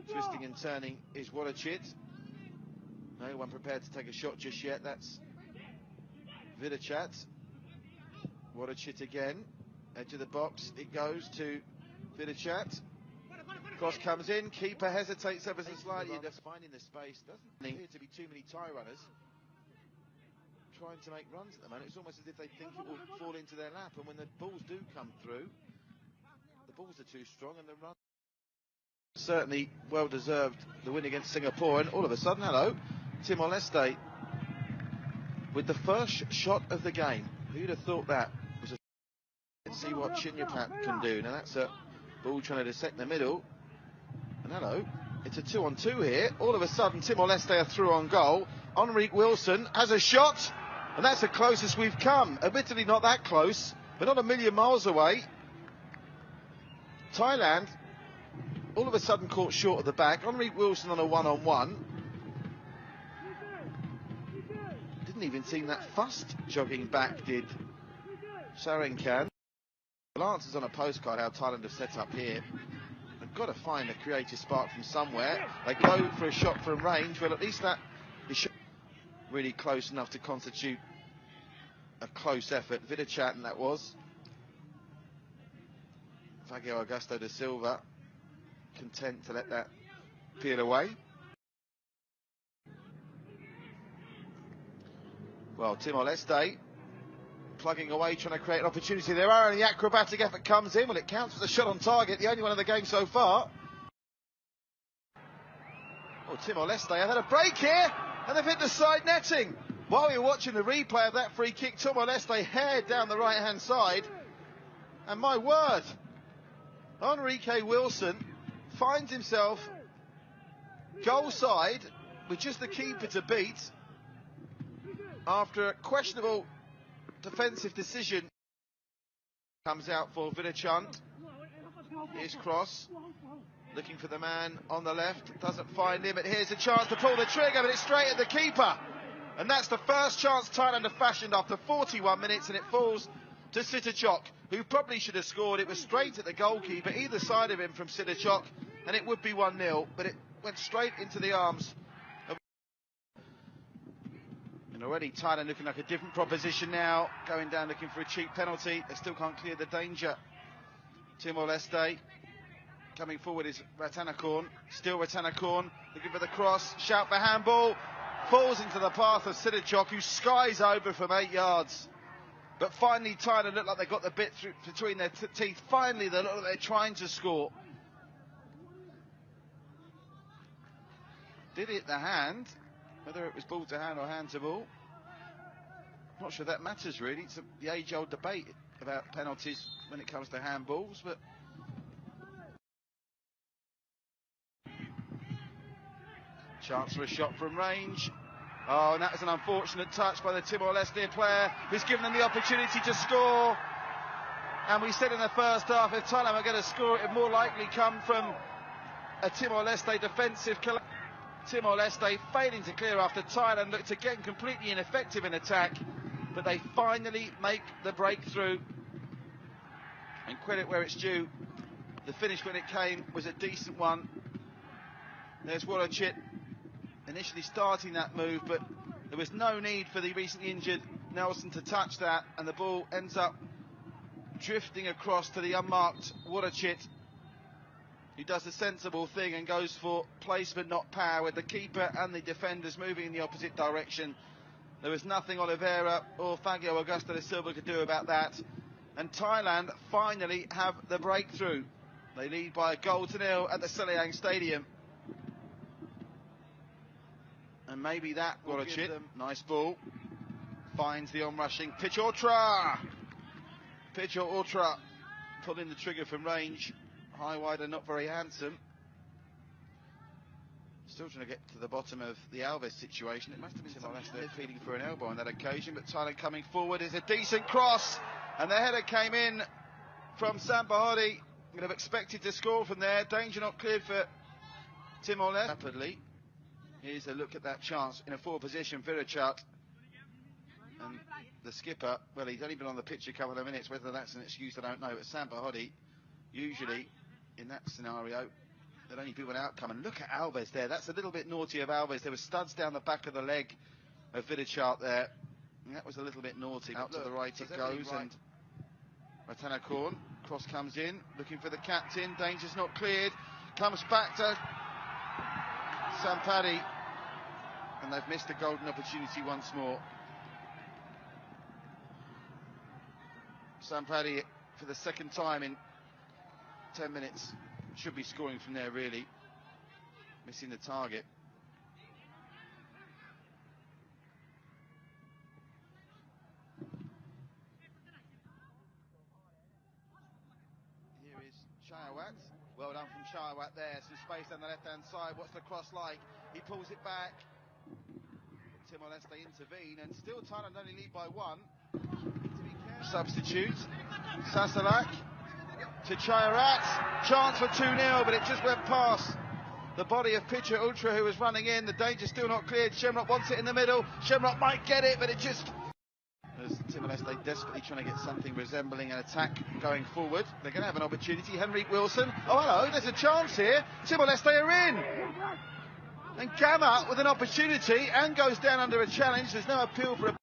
Twisting and turning is Wodachit. No one prepared to take a shot just yet. That's Vidichat. Wodachit again. Edge of the box. It goes to Vidichat. Cross comes in. Keeper hesitates ever so slightly. Just finding the space. Doesn't appear to be too many tie runners trying to make runs at the moment. It's almost as if they think it will fall into their lap. And when the balls do come through, the balls are too strong and the run. Certainly well deserved the win against Singapore. And all of a sudden, hello, Timor Leste with the first shot of the game. Who'd have thought that was a... Let's see what Chinyapat can do. Now that's a ball trying to dissect the middle. And hello, it's a 2-on-2 here. All of a sudden, Timor Leste are through on goal. Enrique Wilson has a shot, and that's the closest we've come. Admittedly not that close, but not a million miles away. Thailand, all of a sudden caught short at the back. Enrique Wilson on a one-on-one. Didn't even seem that fussed jogging back, did Sarenkan. Answers on a postcard how Thailand have set up here. They've got to find a creative spark from somewhere. They go for a shot from range. Well, at least that is really close enough to constitute a close effort. Vidichat, and that was. Fagio Augusto da Silva content to let that peel away. Well, Timor Leste plugging away, trying to create an opportunity. There are, and the acrobatic effort comes in. Well, it counts as a shot on target, the only one in the game so far. Oh, Timor Leste have had a break here, and they've hit the side netting. While we were watching the replay of that free kick, Timor Leste hared down the right-hand side. And my word, Enrique Wilson finds himself goal side with just the keeper to beat after a questionable defensive decision. Comes out for Vidichat. Here's cross, looking for the man on the left, doesn't find him, but here's a chance to pull the trigger, but it's straight at the keeper. And that's the first chance Thailand have fashioned after 41 minutes, and it falls to Sitachok, who probably should have scored. It was straight at the goalkeeper, either side of him from Sitachok, and it would be 1-0, but it went straight into the arms. And already Thailand looking like a different proposition now, going down looking for a cheap penalty. They still can't clear the danger. Timor Leste coming forward is Ratanakorn, still Ratanakorn, looking for the cross, shout for handball, falls into the path of Sitachok, who skies over from 8 yards. But finally Thailand look like they got the bit through between their teeth. Finally they look like they're trying to score. Did hit the hand. Whether it was ball to hand or hand to ball, not sure that matters really. It's the age-old debate about penalties when it comes to handballs, but chance for a shot from range. Oh, and that was an unfortunate touch by the Timor-Leste player, who's given them the opportunity to score. And we said in the first half, if Thailand were going to score, it would more likely come from a Timor-Leste defensive collapse. Timor-Leste failing to clear after Thailand looked again completely ineffective in attack, but they finally make the breakthrough. And credit where it's due, the finish when it came was a decent one. There's Wodachit initially starting that move, but there was no need for the recently injured Nelson to touch that, and the ball ends up drifting across to the unmarked Wodachit, who does a sensible thing and goes for placement, not power, with the keeper and the defenders moving in the opposite direction. There was nothing Oliveira or Fagio Augusto da Silva could do about that. And Thailand finally have the breakthrough. They lead by 1-0 at the Seliang Stadium. And maybe that will give them. Nice ball. Finds the onrushing Pichotra. Pichotra pulling the trigger from range. High, wide, and not very handsome. Still trying to get to the bottom of the Alves situation. It must have been Timor Leste feeding for an elbow on that occasion, but Thailand coming forward is a decent cross, and the header came in from Sampahori. Would have expected to score from there. Danger not cleared for Timor Leste. Rapidly. Here's a look at that chance in a forward position. Vidichat and the skipper. Well, he's only been on the pitch a couple of minutes. Whether that's an excuse, I don't know. But Sampahori usually in that scenario There'd only be one outcome. And look at Alves there. That's a little bit naughty of Alves. There were studs down the back of the leg of Vidichart there. And that was a little bit naughty. Out to the right it goes. And Ratanakorn, cross comes in, looking for the captain. Danger's not cleared. Comes back to Sampari. And they've missed a golden opportunity once more. Sampari, for the second time in 10 minutes, should be scoring from there, really. Missing the target. Here is Chayawat. Well done from Chayawat there. Some space down the left-hand side. What's the cross like? He pulls it back. Timor Leste intervene, and still Thailand only lead by one. Substitute. Sasalak to Chayawat. Chance for 2-0, but it just went past the body of pitcher Ultra, who was running in. The danger's still not cleared. Shamrock wants it in the middle. Shamrock might get it, but it just... As Timor Leste desperately trying to get something resembling an attack going forward. They're going to have an opportunity. Henrik Wilson. Oh, hello, there's a chance here. Timor Leste are in. And Gamma with an opportunity and goes down under a challenge. There's no appeal for a